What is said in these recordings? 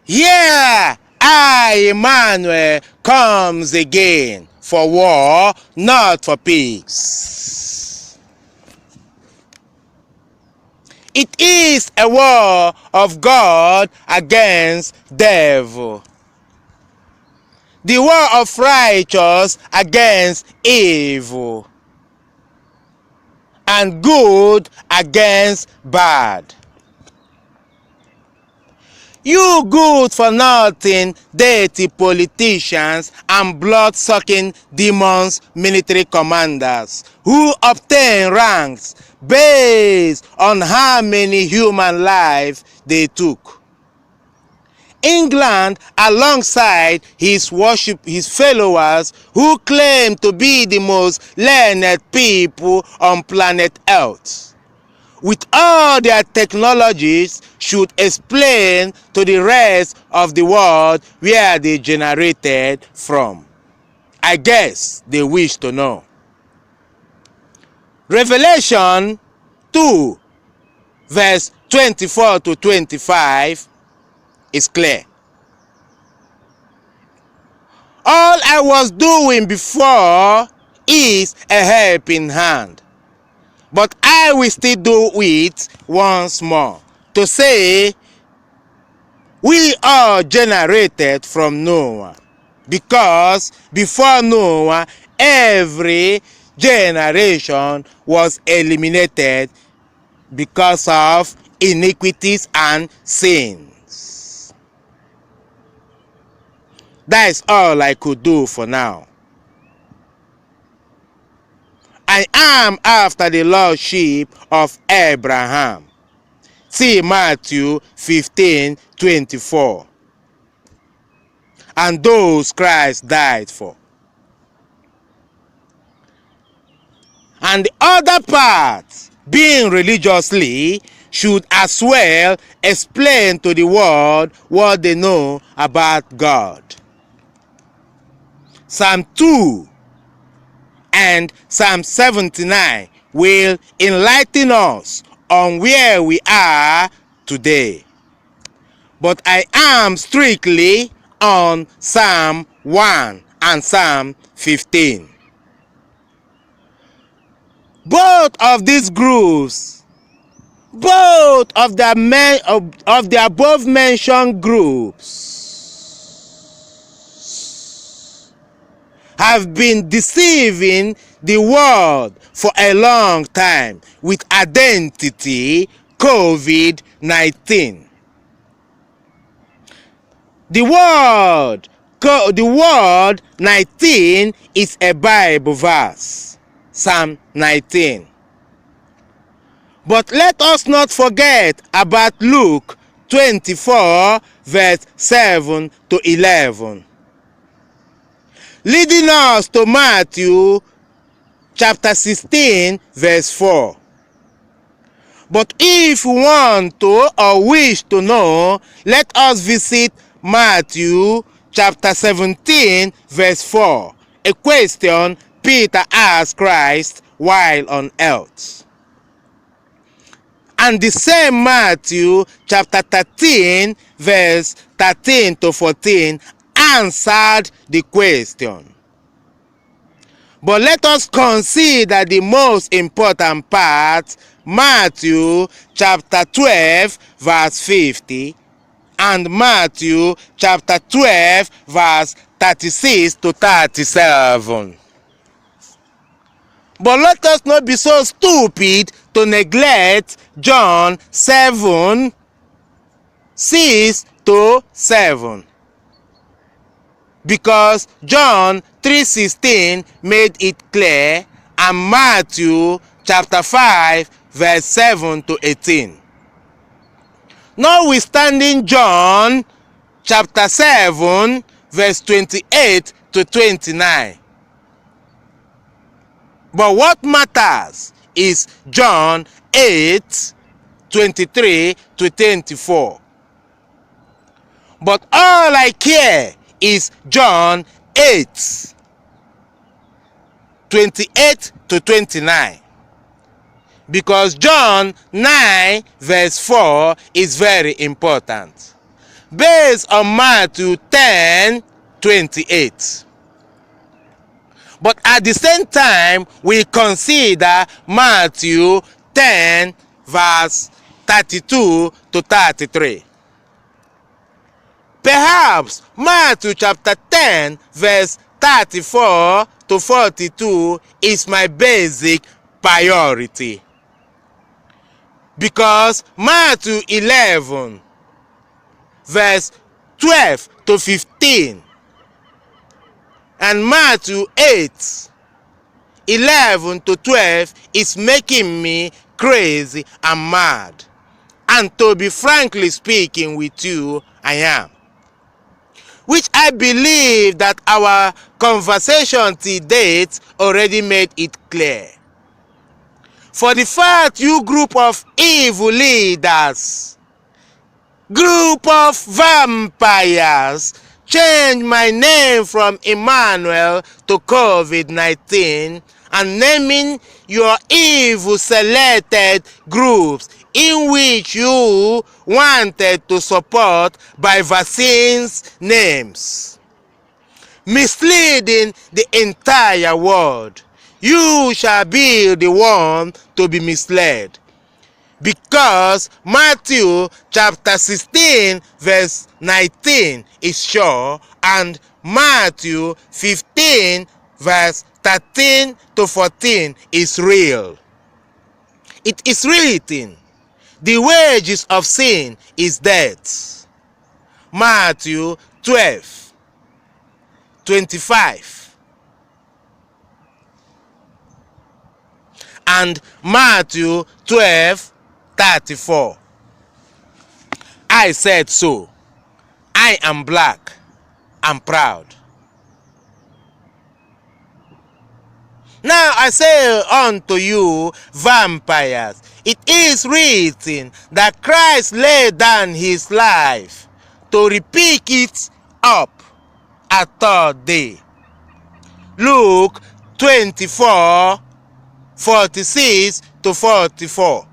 Here I, Emmanuel, comes again for war, not for peace. It is a war of God against devil. The war of righteous against evil. And good against bad. You good for nothing, dirty politicians and blood-sucking demons, military commanders who obtain ranks based on how many human lives they took. England, alongside his followers who claim to be the most learned people on planet Earth, with all their technologies, should explain to the rest of the world where they generated from. I guess they wish to know. Revelation 2 verse 24 to 25 is clear. All I was doing before is a helping hand. But I will still do it once more, to say, we are generated from Noah, because before Noah, every generation was eliminated because of iniquities and sins. That is all I could do for now. I am after the lordship of Abraham. See Matthew 15:24. And those Christ died for. And the other part, being religiously, should as well explain to the world what they know about God. Psalm 2 and Psalm 79 will enlighten us on where we are today. But I am strictly on Psalm 1 and Psalm 15. Both of these groups, both of the above mentioned groups, have been deceiving the world for a long time with identity COVID-19. The word 19 is a Bible verse, Psalm 19. But let us not forget about Luke 24 verse 7 to 11. Leading us to Matthew chapter 16 verse 4. But if you want to or wish to know, let us visit Matthew chapter 17 verse 4, a question Peter asked Christ while on earth. And the same Matthew chapter 13 verse 13 to 14 answered the question. But let us consider the most important part, Matthew chapter 12 verse 50 and Matthew chapter 12 verse 36 to 37. But let us not be so stupid to neglect John 7, 6 to 7. Because John 3:16 made it clear, and Matthew chapter 5 verse 7 to 18. Notwithstanding John chapter 7 verse 28 to 29. But what matters is John 8 23 to 24. But all I care is John 8 28 to 29. Because John 9 verse 4 is very important. based on Matthew 10:28. But at the same time, we consider Matthew 10 verse 32 to 33. Perhaps Matthew chapter 10 verse 34 to 42 is my basic priority, because Matthew 11 verse 12 to 15 and Matthew 8:11 to 12 is making me crazy and mad. And to be frankly speaking with you, I am. Which I believe that our conversation to date already made it clear. For the fact you group of evil leaders, group of vampires, change my name from Emmanuel to COVID-19 and naming your evil selected groups in which you wanted to support by vaccines names, misleading the entire world. You shall be the one to be misled, because Matthew chapter 16 verse 19 is sure and Matthew 15 verse 13 to 14 is real. It is written, the wages of sin is death. Matthew 12:25 and Matthew 12:34. I said so. I am black and proud. Now I say unto you, vampires, it is written that Christ laid down his life to repick it up a third day. Luke 24:46 to 44.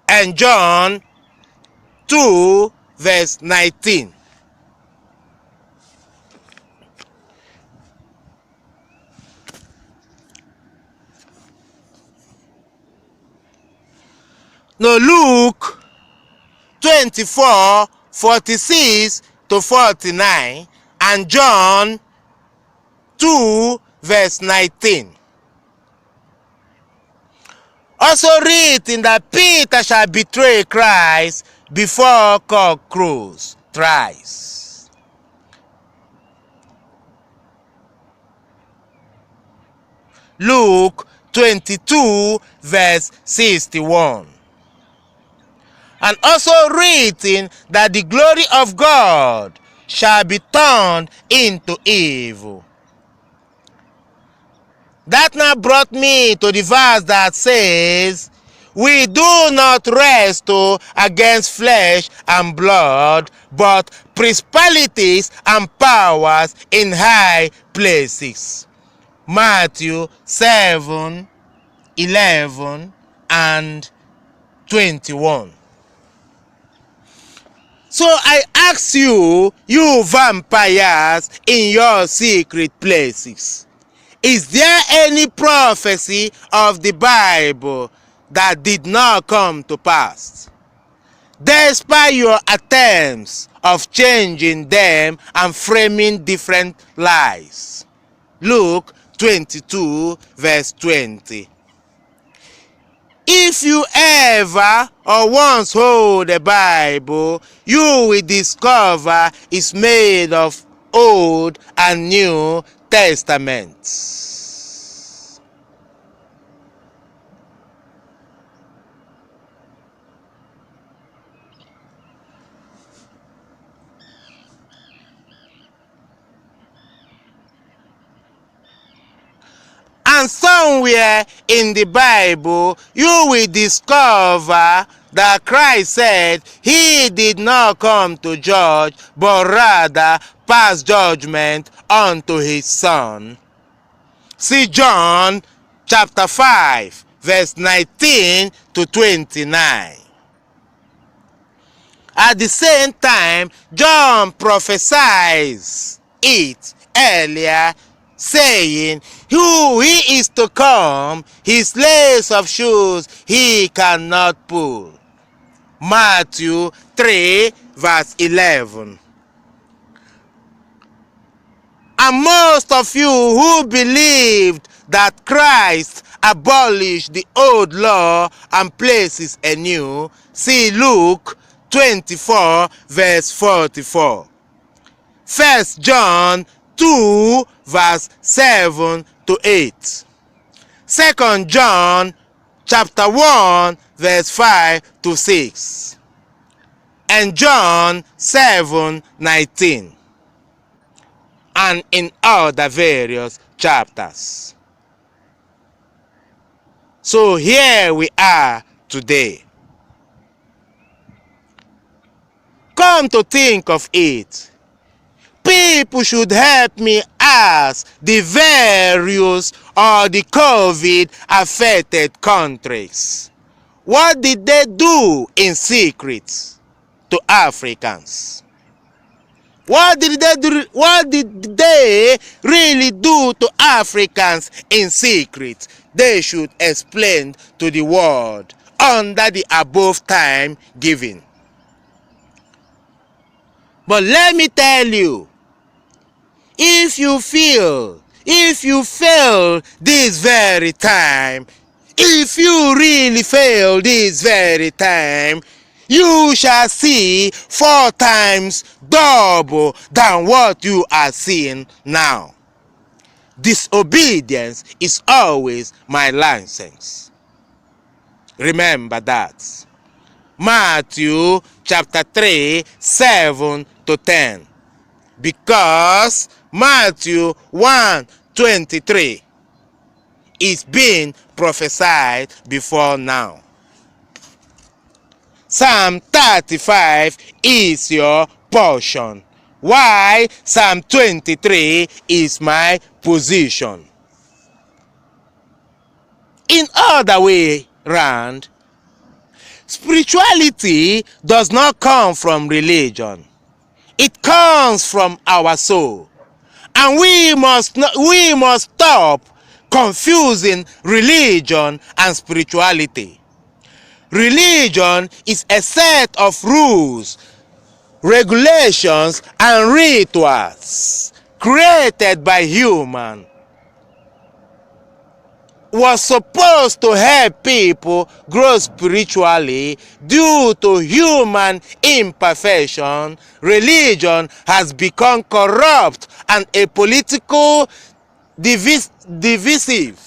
And John 2 verse 19. No, Luke 24:46 to 49 and John 2 verse 19. Also written that Peter shall betray Christ before cock crows thrice. Luke 22 verse 61. And also written that the glory of God shall be turned into evil. That now brought me to the verse that says, we do not wrestle against flesh and blood, but principalities and powers in high places. Matthew 7:11 and 21. So I ask you, you vampires in your secret places, is there any prophecy of the Bible that did not come to pass, despite your attempts of changing them and framing different lies? Luke 22 verse 20. If you ever or once hold the Bible, you will discover it's made of Old and New Testaments. And somewhere in the Bible, you will discover that Christ said he did not come to judge, but rather pass judgment unto his Son. See John chapter 5, verse 19 to 29. At the same time, John prophesies it earlier, saying, "Who he is to come, his lace of shoes he cannot pull." Matthew 3, verse 11. And most of you who believed that Christ abolished the old law and places a new, see Luke 24, verse 44. 1 John 2, verse 7 to 8. 2 John chapter 1, verse 5 to 6. And John 7, 19. And in other various chapters. So here we are today. Come to think of it, people should help me ask the various or the COVID-affected countries, what did they do in secret to Africans? What did they really do to Africans in secret? They should explain to the world under the above time given. But let me tell you, if you fail this very time, if you really fail this very time, you shall see 4 times double than what you are seeing now. Disobedience is always my license. Remember that. Matthew chapter 3, 7 to 10. Because Matthew 1:23 is being prophesied before now. Psalm 35 is your portion, while Psalm 23 is my position. In other way round, spirituality does not come from religion. It comes from our soul. And we must stop confusing religion and spirituality. Religion is a set of rules, regulations, and rituals created by humans. Was supposed to help people grow spiritually. Due to human imperfection, religion has become corrupt and a political divisive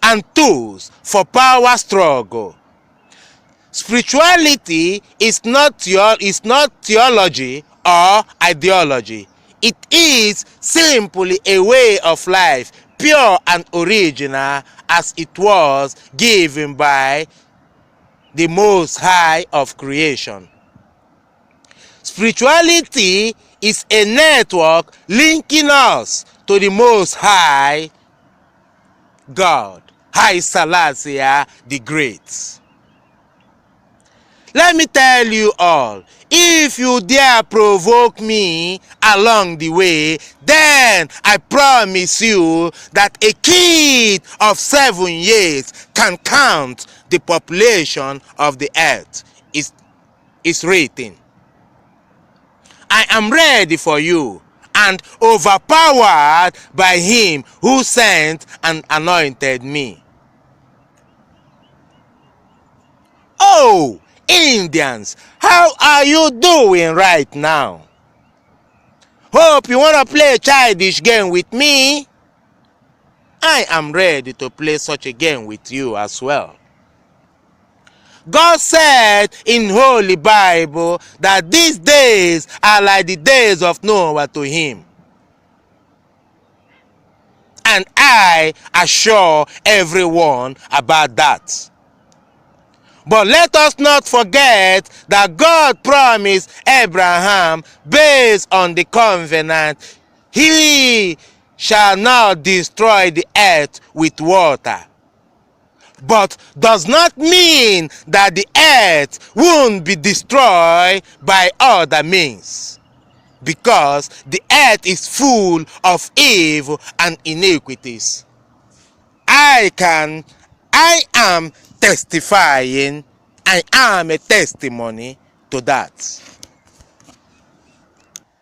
and tools for power struggle. Spirituality is not theology or ideology. It is simply a way of life, pure and original as it was given by the Most High of creation. Spirituality is a network linking us to the Most High God, Haile Selassie the Great. Let me tell you all, if you dare provoke me along the way, then I promise you that a kid of 7 years can count the population of the earth. Is written. I am ready for you and overpowered by him who sent and anointed me. Oh, Indians, how are you doing right now? Hope you want to play a childish game with me. I am ready to play such a game with you as well. God said in Holy Bible that these days are like the days of Noah to him. And I assure everyone about that. But let us not forget that God promised Abraham, based on the covenant, he shall not destroy the earth with water, but does not mean that the earth won't be destroyed by other means, because the earth is full of evil and iniquities. I am testifying, I am a testimony to that.